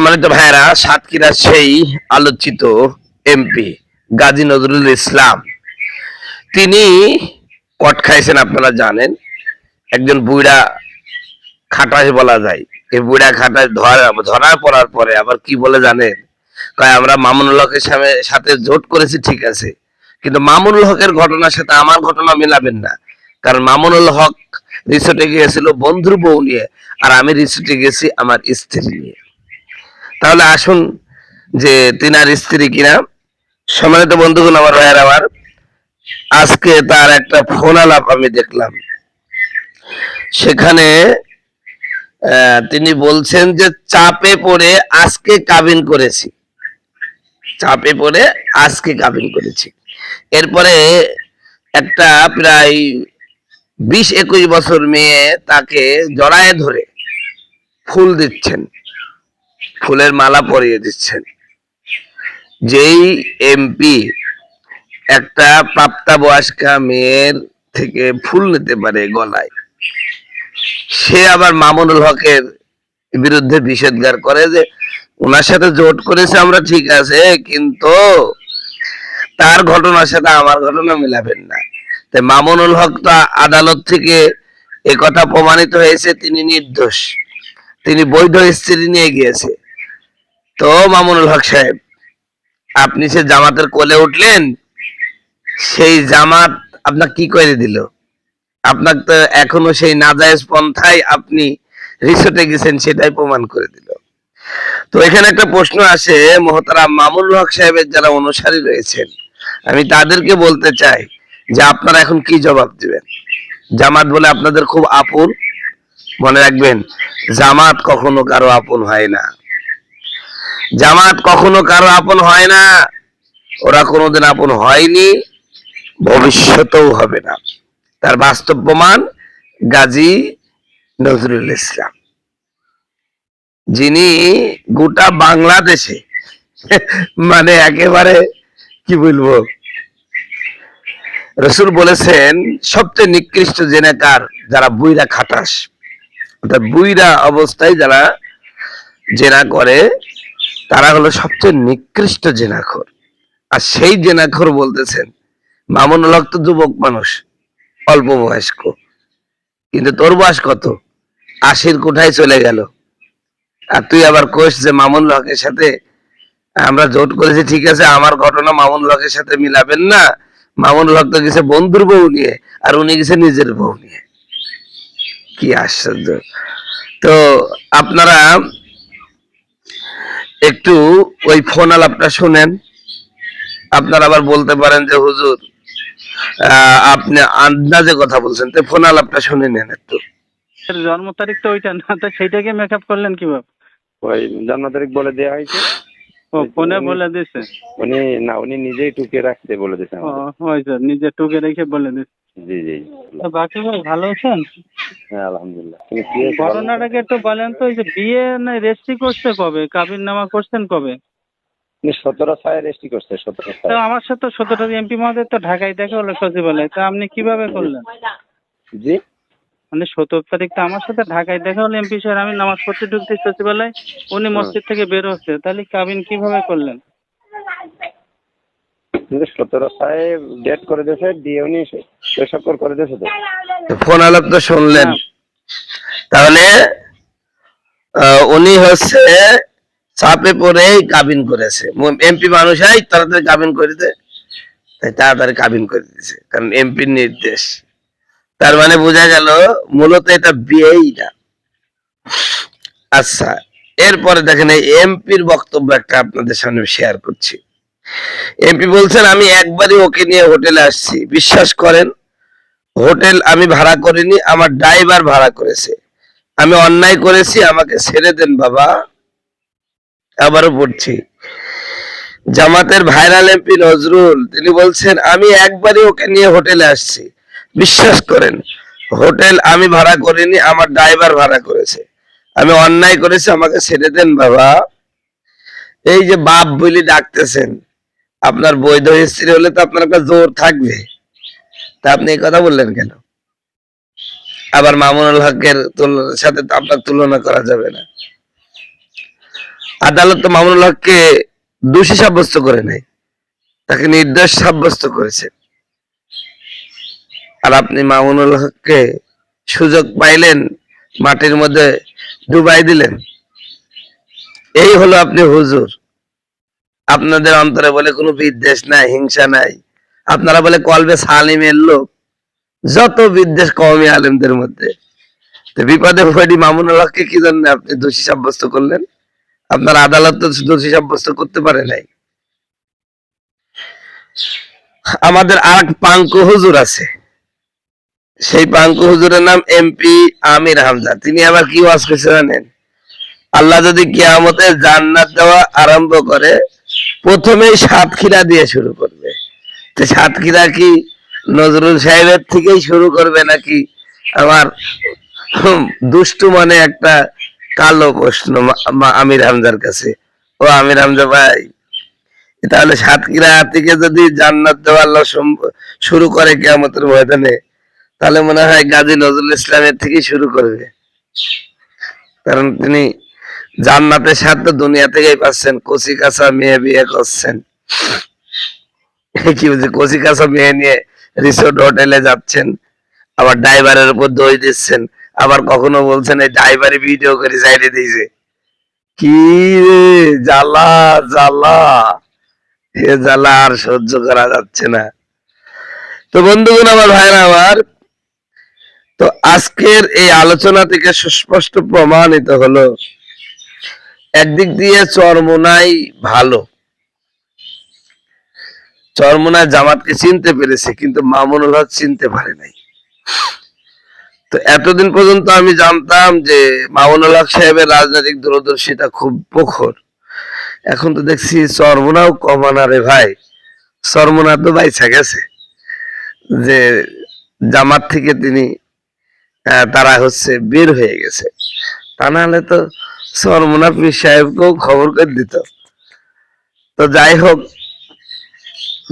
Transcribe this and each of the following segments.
সম্মানিত ভাইরা, সাতক্ষীরার সেই আলোচিত এমপি গাজী নজরুল ইসলাম তিনি কট খাইছেন, আপনারা জানেন। একজন বুড়া খাটাস বলা যায়। এই বুড়া খাটাস ধরার পড়ার পরে আবার কি বলে জানেন? কয় আমরা মামুনুল হকের সাথে জোট করেছি, ঠিক আছে, কিন্তু মামুনুল হকের ঘটনার সাথে আমার ঘটনা মেলাবেন না। কারণ মামুনুল হক রিসোর্টে গিয়েছিল বন্ধুর বউ নিয়ে, আর আমি রিসোর্টে গেছি আমার স্ত্রী নিয়ে। তাহলে আসুন যে তিনার স্ত্রী কিনা। সম্মানিত বন্ধুগণ, আমার ভাইয়ের, আমার আজকে তার একটা ফোন আলাপ আমি দেখলাম। সেখানে তিনি বলছেন যে চাপে পড়ে আজকে কাবিন করেছি, চাপে পড়ে আজকে কাবিন করেছি। এরপরে একটা প্রায় 20-21 বছর মেয়ে তাকে জড়ায় ধরে ফুল দিচ্ছেন, ফুলের মালা পরিয়ে দিচ্ছেন। যেই এমপি একটা প্রাপ্তবয়স্কা মেয়ের থেকে ফুল নিতে পারে গলায়, সে আবার মামুনুল হকের বিরুদ্ধে নিষেধাজ্ঞা করে যে ওনার সাথে জোট করেছে আমরা, ঠিক আছে, কিন্তু তার ঘটনার সাথে আমার ঘটনা মিলাবেন না। তাই মামুনুল হক তো আদালত থেকে একথা প্রমাণিত হয়েছে তিনি নির্দোষ, তিনি বৈধ স্ত্রী নিয়ে গিয়েছে। তো মামুনুল হক সাহেব, আপনি সে জামাতের কোলে উঠলেন, সেই জামাত আপনার কি করে দিল? আপনার তো এখনো সেই নাজায়েজ পন্থায় আপনি রিসোর্টে গেছেন, সেটাই প্রমাণ করে দিল। তো এখানে একটা প্রশ্ন আসে, মহতারাম মামুনুল হক সাহেবের যারা অনুসারী রয়েছেন, আমি তাদেরকে বলতে চাই যে আপনারা এখন কি জবাব দিবেন? জামাত বলে আপনাদের খুব আপন, মনে রাখবেন, জামাত কখনো কারো আপন হয় না। জামাত কখনো কারো আপন হয় না, ওরা কোনোদিন আপন হয়নি, ভবিষ্যতেও হবে না। তার বাস্তব প্রমাণ গাজী নজরুল ইসলাম, যিনি গোটা বাংলাদেশে মানে একেবারে কি বলবো, রসুল বলেছেন সবচেয়ে নিকৃষ্ট জেনাকার যারা বুইরা খাটাস, অর্থাৎ বুইরা অবস্থায় যারা জেনা করে তারা হলো সবচেয়ে নিকৃষ্ট জেনাখোর। আর সেই জেনাখোর বলতেছেন মামুনুল হক তো যুবক মানুষ, অল্প বয়স্ক, কিন্তু তোর বয়স কত? 80-র কোঠায় চলে গেল। আর তুই আবার কোষ যে মামুনুল হকের সাথে আমরা জোট করেছি, ঠিক আছে, আমার ঘটনা মামুনুল হকের সাথে মিলাবেন না। মামুনুল হক তো গেছে বন্ধুর বউ নিয়ে, আর উনি গেছে নিজের বউ নিয়ে। কি আশ্চর্য! তো আপনারা একটু ওই ফোন আলাপটা শুনেন। আপনারা আবার বলতে পারেন যে হুজুর আপনি আন্দাজে কথা বলছেন, তো ফোন আলাপটা শুনে নেন একটু। জন্ম তারিখ তো ওইটা না, তো সেইটাকে মেকআপ করলেন কিভাবে? ওই জন্ম তারিখ বলে দেওয়া হয়েছে। ও ফোনে বলে দিছে? উনি নিজেই টুকে রাখতে বলে দিয়েছেন। ওই স্যার নিজে টুকে রেখে বলে দিছে। জি জি। তো বাকি ভাই ভালো আছেন? হ্যাঁ আলহামদুলিল্লাহ। করোনার আগে একটু বলেন তো, এই যে বিয়ে না রেজিস্ট্রি করছে কবে, কাবিন নামা করছেন কবে? 17/6 রেজিস্ট্রি করছে। 17/6। তো আমার সাথে 17 এমপি মহোদয় তো ঢাকায় দেখা হলো সচিবালয়ে, তো আপনি কিভাবে করলেন? জি, মানে 17 তারিখ তো আমার সাথে ঢাকায় দেখা হলো এমপি স্যার, আমি নামাজ পড়তে ঢুকছি সচিবালয়, উনি মসজিদ থেকে বের হচ্ছে, তাহলে কাবিন কিভাবে করলেন? 17/6 ডেট করে দিয়েছে, দিয়ে উনি স্বাক্ষর করে দিয়েছে। তো ফোন আলাপ তো শুনলেন। তাহলে উনি হচ্ছে চাপে পড়ে কাবিন করেছে। এমপি মানুষ হয় তাড়াতাড়ি কাবিন করে দেয়, তাই তাড়াতাড়ি কাবিন করে দিয়েছে, কারণ এমপির নির্দেশ। তার মানে বোঝা গেল মূলত এটা বিয়েই না। আচ্ছা, এরপরে দেখেন এই এমপির বক্তব্য একটা আপনাদের সামনে শেয়ার করছি। এমপি বলছেন আমি একবারই ওকে নিয়ে হোটেলে আসছি, বিশ্বাস করেন হোটেল আমি ভাড়া করিনি, আমার ড্রাইভার ভাড়া করেছে। আমি অন্যায় করেছি, আমাকে ছেড়ে দেন বাবা। আবারও পড়ছি, জামাতের ভাইরাল এমপি নজরুল তিনি বলছেন আমি একবারই ওকে নিয়ে হোটেলে আসছি, বিশ্বাস করেন হোটেল আমি ভাড়া করিনি, আমার ড্রাইভার ভাড়া করেছে। আমি অন্যায় করেছি, আমাকে ছেড়ে দেন বাবা। এই যে বাপ বলি ডাকতেছেন, আপনার বৈধ স্ত্রী হলে তো আপনার একটা জোর থাকবে, তা আপনি এই কথা বললেন কেন? আবার মামুনুল হকের সাথে তো আপনার তুলনা করা যাবে না। আর আদালত তো মামুনুল হককে দোষী সাব্যস্ত করে নাই, তাকে নির্দোষ সাব্যস্ত করেছে। আর আপনি মামুনুল হককে সুযোগ পাইলেন, মাটির মধ্যে ডুবাই দিলেন। এই হলো আপনি হুজুর। আপনাদের অন্তরে বলে কোনো বিদ্বেষ নাই, হিংসা নাই। আপনারা বলে কলবে সালিমের লোক, যত বিদ্বেষ কওমি আলেমদের মধ্যে। তো বিপদে পড়ি মামুনুল হককে কি জন্য আপনি দোষী সাব্যস্ত করলেন? আপনার আদালত তো দোষী সাব্যস্ত করতে পারে নাই। আমাদের আর পাঙ্কু হুজুর আছে, সেই পাঙ্কু হুজুরের নাম এমপি আমির হামজা। তিনি আবার কি ওয়াজ করেছে জানেন? আল্লাহ যদি কিয়ামতে জান্নাত দেওয়া আরম্ভ করে, প্রথমেই সাতক্ষীরা দিয়ে শুরু করবে। তো সাতক্ষীরা কি নজরুল সাহেবের থেকেই শুরু করবে নাকি আমার দুষ্টু মানে একটা কালো প্রশ্ন আমির হামজার কাছে। ও আমির হামজা ভাই, তাহলে সাতক্ষীরা থেকে যদি জান্নাত দেওয়া আল্লাহ শুরু করে কিয়ামতের ময়দানে, তাহলে মনে হয় গাজী নজরুল ইসলামের থেকেই শুরু করবে। কারণ তিনি জান্নাতের সাথে দুনিয়া থেকেই পাচ্ছেন। কচি কাঁচা মেয়ে বিয়ে করছেন, কি বলছে, কচি কাঁচা মেয়ে নিয়ে রিসোর্ট হোটেলে যাচ্ছেন, আবার ড্রাইভারের উপর দোষ দিচ্ছেন, আবার কখনো বলছেন এই ড্রাইভারই ভিডিও করে সাইডে দিয়েছে। কি রে জ্বালা জ্বালা, এ জ্বালা আর সহ্য করা যাচ্ছে না। তো বন্ধুগণ, আমার ভাইরা আমার, তো আজকের এই আলোচনা থেকে সুস্পষ্ট প্রমাণিত হলো, একদিক দিয়ে চরমোনাই ভালো, চরমোনাই জামাতকে চিনতে পেরেছে, কিন্তু মামুনুল হক চিনতে পারে নাই। তো এতদিন পর্যন্ত আমি জানতাম যে মামুনুল হক সাহেবের রাজনৈতিক দূরদর্শিতা খুব প্রখর। এখন তো দেখছি চরমোনাও কমানা রে ভাই, চরমোনা তো বাইচা গেছে যে জামাত থেকে তিনি তারা হচ্ছে বের হয়ে গেছে। তা নাহলে তো চরমোনা পীর সাহেবকেও খবর করে দিত। তো যাই হোক,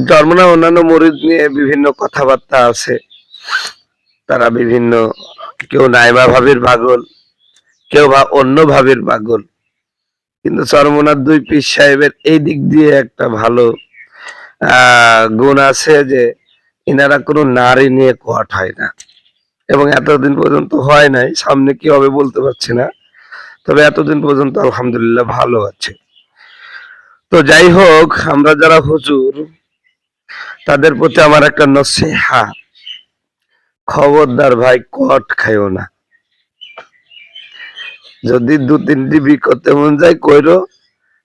চরমোনা অন্যান্য মুরিদ নিয়ে বিভিন্ন কথাবার্তা আছে, তারা বিভিন্ন, কেউ নাইবা ভাবির পাগল, কেউ বা অন্য ভাবির পাগল। কিন্তু চরমোনার দুই পীর সাহেবের এই দিক দিয়ে একটা ভালো গুণ আছে যে ইনারা কোনো নারী নিয়ে কোয়াট হয় না, এবং এতদিন পর্যন্ত হয় নাই। সামনে কি হবে বলতে পারছি না, তবে এতদিন পর্যন্ত আলহামদুলিল্লাহ ভালো আছে। তো যাই হোক, আমরা যারা হুজুর, তাদের প্রতি আমার একটা নসিহা, খবরদার ভাই কট খাইও না। যদি 2-3টি বি করতে মন যায় কইরো,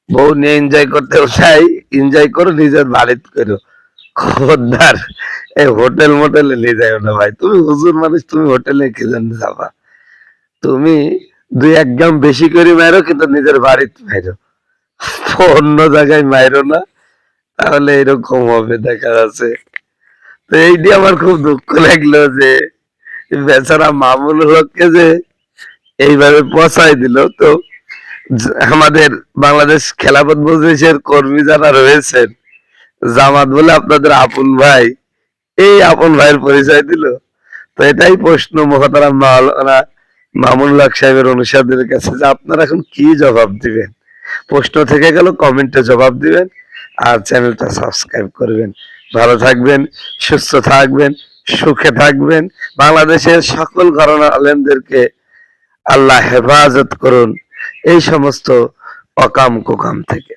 বউ নিয়ে এনজয় করতে চাই এনজয় করো, নিজের বাড়িতে করো। খবরদার এই হোটেল মোটেলে নিয়ে যাও না ভাই। তুমি হুজুর মানুষ, তুমি হোটেলে কি জন্য যাবা? তুমি 2-1 গ্রাম বেশি করে মারো, কিন্তু নিজের বাড়িতে মারো, অন্য জায়গায় মারো না, তাহলে এরকম হবে দেখা যাচ্ছে। তো এইটি আমার খুব দুঃখ লাগলো যে বেচারা মামুনুল হককে যে এইভাবে পচাই দিল। তো আমাদের বাংলাদেশ খেলাফত মজলিসের কর্মী যারা রয়েছেন, জামাত বলে আপনাদের আপন ভাই, এই আপন ভাইয়ের পরিচয় দিল। তো এটাই প্রশ্ন মহতারাম মাওলানা মামুনুল হক সাহেবের অনুসারীদের কাছে, যে আপনারা এখন কি জবাব দিবেন? প্রশ্ন থেকে গেল, কমেন্টে জবাব দিবেন, আর চ্যানেলটা সাবস্ক্রাইব করবেন। ভালো থাকবেন, সুস্থ থাকবেন, সুখে থাকবেন। বাংলাদেশের সকল ঘরানা আলেমদেরকে আল্লাহ হেফাজত করুন এই সমস্ত অকাম কুকাম থেকে।